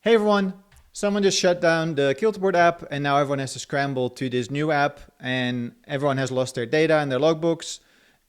Hey everyone, someone just shut down the Kilterboard app and now everyone has to scramble to this new app and everyone has lost their data and their logbooks.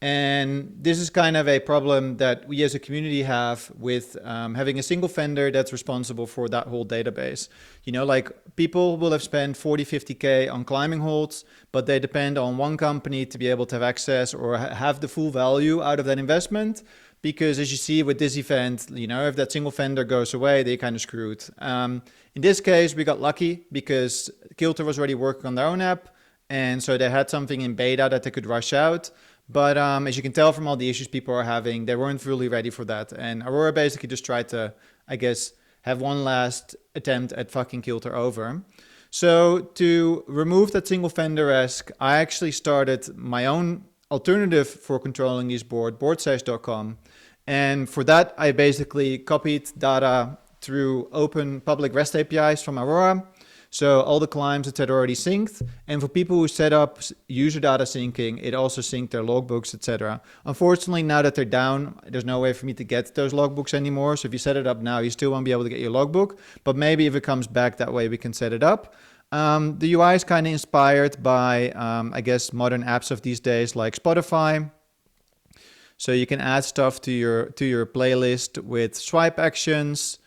And this is kind of a problem that we as a community have with having a single vendor that's responsible for that whole database. You know, like people will have spent 40, 50K on climbing holds, but they depend on one company to be able to have access or have the full value out of that investment. Because as you see with this event, you know, if that single vendor goes away, they're kind of screwed. In this case, we got lucky because Kilter was already working on their own app. And so they had something in beta that they could rush out. But as you can tell from all the issues people are having, they weren't really ready for that. And Aurora basically just tried to, I guess, have one last attempt at fucking Kilter over. So to remove that single vendor risk, I actually started my own alternative for controlling these boardsash.com. And for that, I basically copied data through open public REST APIs from Aurora. So all the climbs that are already synced. And for people who set up user data syncing, it also synced their logbooks, etc. Unfortunately, now that they're down, there's no way for me to get those logbooks anymore. So if you set it up now, you still won't be able to get your logbook. But maybe if it comes back that way, we can set it up. The UI is kind of inspired by, I guess, modern apps of these days like Spotify. So you can add stuff to your playlist with swipe actions.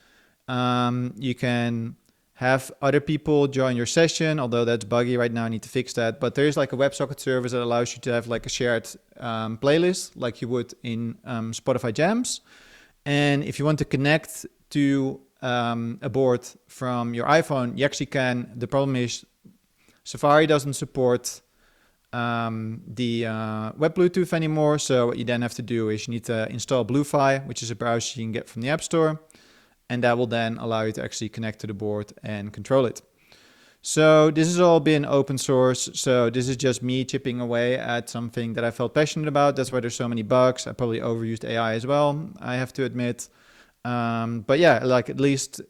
You can have other people join your session, although that's buggy right now. I need to fix that. But there's like a WebSocket service that allows you to have like a shared playlist like you would in Spotify Jams. And if you want to connect to a board from your iPhone, you actually can. The problem is Safari doesn't support the web Bluetooth anymore. So what you then have to do is you need to install Bluefi, which is a browser you can get from the App Store. And that will then allow you to actually connect to the board and control it. So this has all been open source. So this is just me chipping away at something that I felt passionate about. That's why there's so many bugs. I probably overused AI as well, I have to admit. But yeah, like at least,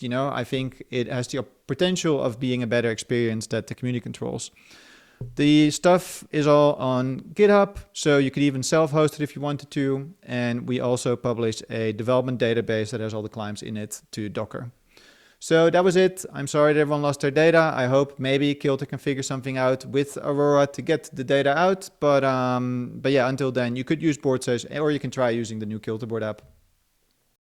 you know, I think it has the potential of being a better experience that the community controls. The stuff is all on GitHub, so you could even self-host it if you wanted to. And we also published a development database that has all the climbs in it to Docker. So that was it. I'm sorry that everyone lost their data. I hope maybe Kilter can figure something out with Aurora to get the data out. But yeah, until then, you could use BoardSash or you can try using the new Kilterboard app.